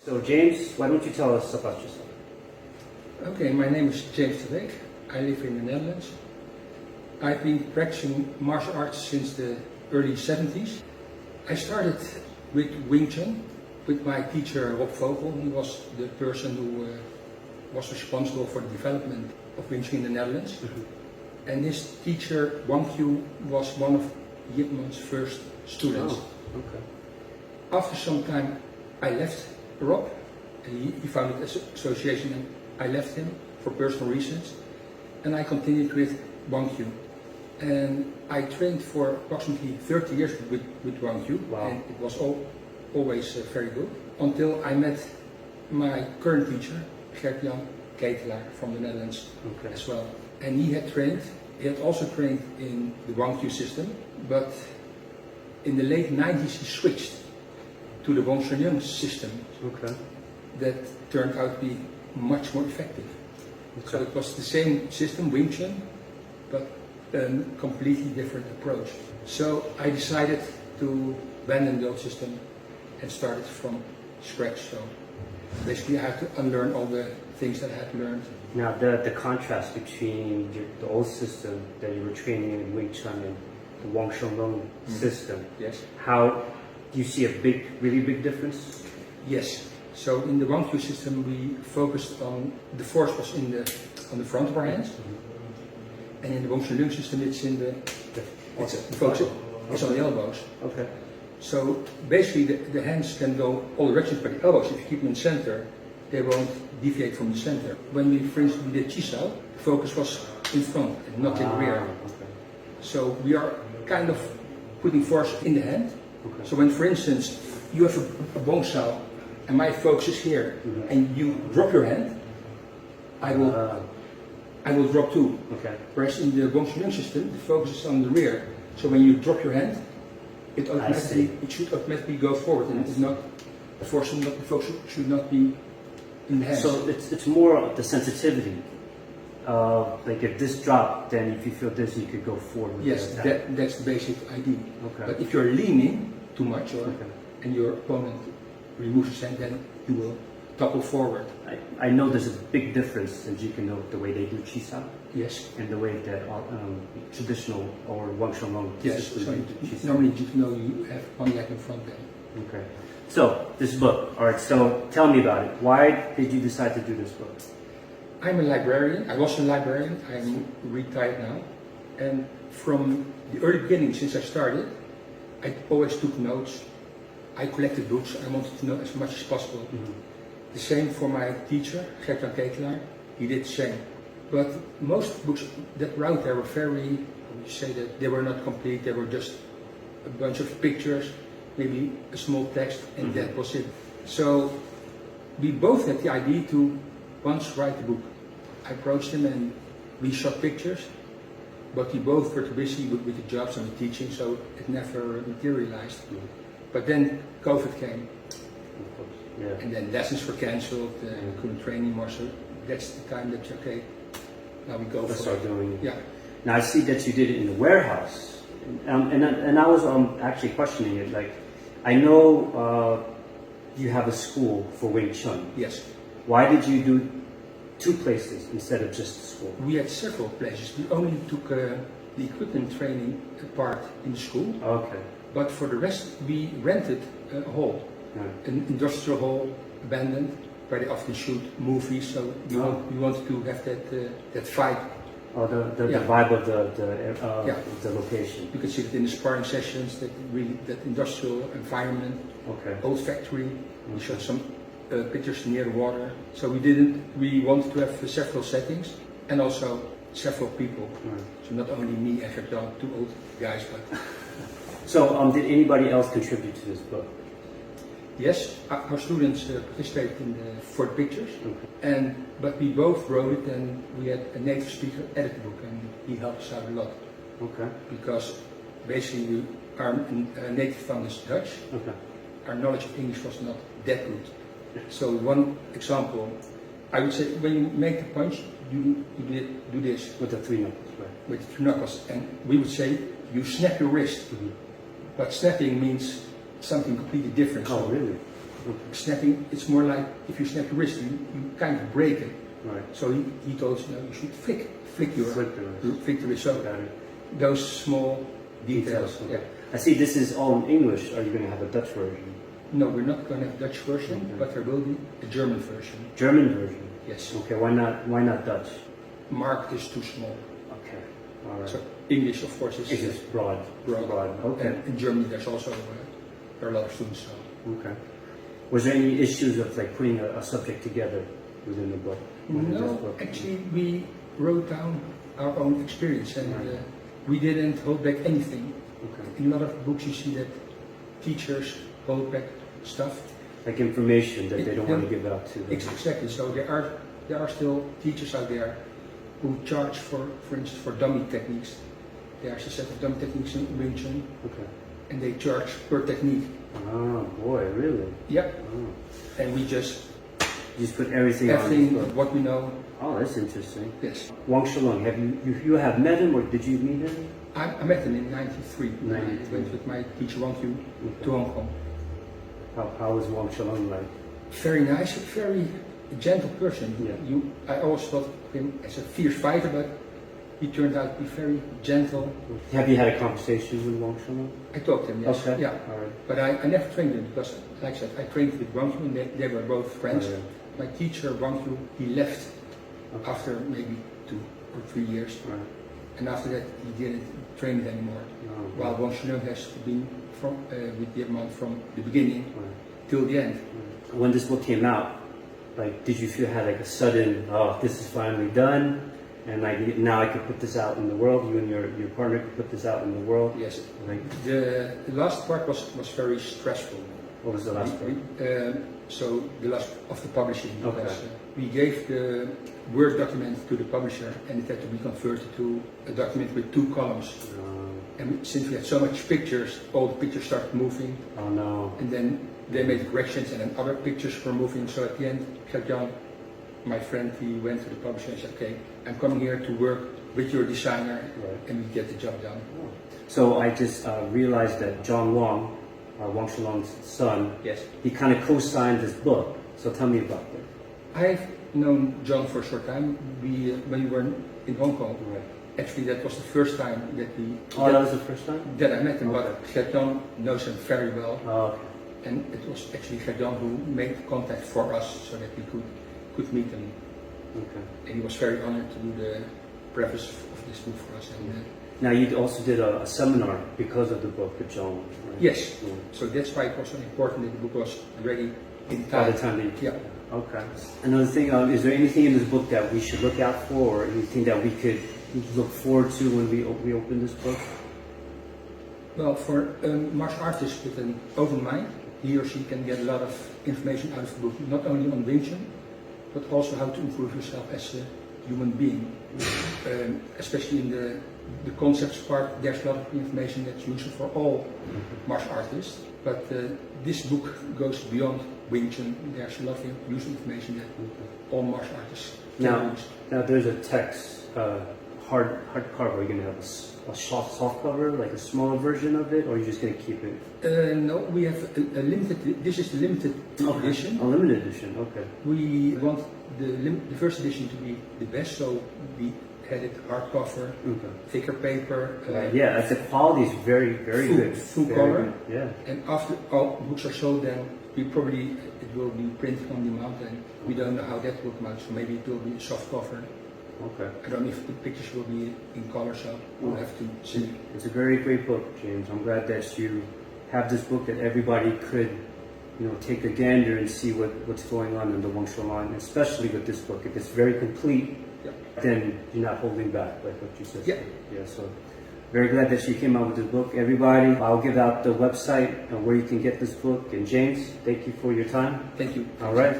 So James, why don't you tell us about yourself? Okay, my name is James Ter Beek. I live in the Netherlands. I've been practicing martial arts since the early 70s. I started with Wing Tsun with my teacher Rob Vogel. He was the person who was responsible for the development of Wing Tsun in the Netherlands. Mm-hmm. And his teacher Wang Q was one of Yip Man's first students. Oh, okay. After some time I left Rob, and he founded an association, and I left him for personal reasons, and I continued with Wang Q. And I trained for approximately 30 years with Wang Q, wow. And it was always very good, until I met my current teacher, Gert-Jan Ketelaar from the Netherlands, okay, as well. And he had also trained in the Wang Q system, but in the late 90s he switched to the Ving Tsun Kung Fu system, okay, that turned out to be much more effective. Okay. So it was the same system, Wing Tsun, but a completely different approach. So I decided to abandon the old system and started from scratch. So basically I had to unlearn all the things that I had learned. Now the contrast between the old system that you were training in Wing Tsun and the Wing Tsun Kung Fu system, yes, how do you see a really big difference? Yes. So in the Wang Q system we focused on the force was on the front of our hands, and in the Ving Tsun Kung Fu system it's in the focus is on the elbows. Okay. So basically the hands can go all directions, but the elbows, if you keep them in the center, they won't deviate from the center. When we, for instance, we did Chisao, the focus was in front and not in the rear. Okay. So we are kind of putting force in the hand. Okay. So when, for instance, you have a bong sao and my focus is here, mm-hmm, and you drop your hand, I will drop too. Okay. Whereas in the Ving Tsun Kung Fu system, the focus is on the rear. So when you drop your hand, it should automatically go forward, and it's not the focus should not be in the hand. So it's more of the sensitivity. Like if this dropped, then if you feel this, you could go forward. Yes, that's the basic idea. Okay. But if you're leaning too much, and your opponent removes his hand, then you will topple forward. I know there's a big difference in Jeet-Kune-Do, the way they do Chisao. Yes. And the way that traditional or Wing Tsun Kung Fu. Yes. So normally Jeet-Kune-Do you have one leg in front then. Okay. So this book. All right. So tell me about it. Why did you decide to do this book? I'm a librarian. I was a librarian. I'm retired now. And from the early beginning, since I started, I always took notes. I collected books. I wanted to know as much as possible. Mm-hmm. The same for my teacher, Gert-Jan Ketelaar. He did the same. But most books that were out there were very, you say that they were not complete. They were just a bunch of pictures, maybe a small text, and mm-hmm, that was it. So we both had the idea to once write a book. I approached him and we shot pictures, but we both were too busy with the jobs and the teaching, so it never materialized. Mm-hmm. But then COVID came, yeah, and then lessons were cancelled, couldn't train anymore, so that's the time that, okay, now we go for it. Doing it. Yeah. Now I see that you did it in the warehouse, and I was actually questioning it, like, I know you have a school for Wing Chun. Yes. Why did you do two places instead of just a school? We had several places. We only took the equipment training part in the school. Okay. But for the rest, we rented a hall, an industrial hall, abandoned, where they often shoot movies. So we wanted to have that vibe. Oh, the vibe of the location. You could see it in the sparring sessions. That industrial environment. Okay. Old factory. We shot some pictures near the water. So we wanted to have several settings and also several people. Right. So not only me and Gert-Jan, two old guys, but. So did anybody else contribute to this book? Yes, our students participated for the pictures, okay, but we both wrote it, and we had a native speaker edit the book, and he helped us out a lot. Okay. Because basically our native tongue is Dutch. Okay. Our knowledge of English was not that good. So one example, I would say when you make the punch, you do this with the three knuckles, right? With the three knuckles, and we would say you snap your wrist. Mm-hmm. But snapping means something completely different. Oh, really? Snapping, it's more like if you snap your wrist, you kind of break it. Right. So he told us, you should flick your Flick the wrist. So Got it. those small details. Okay. Yeah. I see this is all in English. Are you going to have a Dutch version? No, we're not going to have a Dutch version, Okay. but there will be a German version. German version? Yes. Okay, why not Dutch? Market is too small. Okay, all right. So English, of course, is It's just broad. Okay. And in Germany, there's also there are a lot of students. So. Okay. Was there any issues of like putting a subject together within the book? No, actually, we wrote down our own experience, and we didn't hold back anything. Okay. In a lot of books, you see that teachers hold back stuff. Like information that they don't want to give out to them. Exactly. So there are still teachers out there who charge for instance, for dummy techniques. There's a set of dummy techniques in Wing Tsun, Okay. and they charge per technique. Oh boy, really? Yeah. Oh. And we just You just put everything on this book. what we know. Oh, that's interesting. Yes. Wang Shalong, have you have met him or did you meet him? I met him in '93. I 93. went with my teacher Wang Yu to Hong Kong. How was Wang Shalong like? Very nice, very gentle person. Yeah. I always thought of him as a fierce fighter, but he turned out to be very gentle. Have you had a conversation with Wang Shalong? I talked to him, yes. Okay. Yeah. All right. But I never trained him because, like I said, I trained with Wang Yu and they were both friends. Oh, yeah. My teacher, Wang Yu, he left Okay. after maybe 2 or 3 years. Right. And after that, he didn't train it anymore. Oh, While Wang Shalong has been with Vietnam from the beginning Right. till the end. When this book came out, like, did you feel had like a sudden, oh, this is finally done, and like now I could put this out in the world. You and your partner could put this out in the world. Yes. Like, The last part was very stressful. what was the last part? So the last of the publishing, Okay. because we gave the Word document to the publisher and it had to be converted to a document with 2 columns. And since we had so much pictures, all the pictures started moving, Oh no. and then they made the corrections and then other pictures were moving. So at the end, Gert-Jan, my friend, he went to the publisher and said, okay, I'm coming here to work with your designer, Right. and we get the job done. So I just realized that John Wang, Wang Shalong's son, Yes. he kind of co-signed this book. So tell me about that. I've known John for a short time. When we were in Hong Kong, Right. actually that was the first time that Oh, that was the first time? that I met him, Okay. but Gert-Jan knows him very well. Oh, okay. And it was actually Gert-Jan who made contact for us so that we could meet him. Okay. And he was very honored to do the preface of this book for us. And, Now you also did a seminar because of the book with John. Right? yes, Yeah. so that's why it was so important that the book was ready in By time. the time that you, Yeah. Okay. Another thing, is there anything in this book that we should look out for, or anything that we could look forward to when we open this book? Well, for a martial artist with an open mind, he or she can get a lot of information out of the book, not only on Wing Tsun, but also how to improve yourself as a human being. Especially in the concepts part, there's a lot of information that's useful for all martial artists. But this book goes beyond Wing Tsun. There's a lot of useful information that all martial artists can use. Now there's a text, hardcover. Are you gonna have a soft cover, like a smaller version of it, or are you just gonna keep it? No, we have a limited. This is the limited edition. A limited edition. Okay. We want the first edition to be the best, so we had it hardcover, Okay. thicker paper. Yeah, the quality is very good. Full Very color. good, yeah. And after all books are sold, then it will be printed on demand, and we don't know how that will come out. So maybe it will be a soft cover. Okay. I don't know if the pictures will be in color, so we'll have to see. It's a very great book, James. I'm glad that you have this book that everybody could, take a gander and see what's going on in the Wang Shu line, especially with this book. If it's very complete, Yeah. then you're not holding back, like what you said. Yeah. Yeah. So very glad that you came out with this book. Everybody, I'll give out the website and where you can get this book. And James, thank you for your time. Thank you. All right.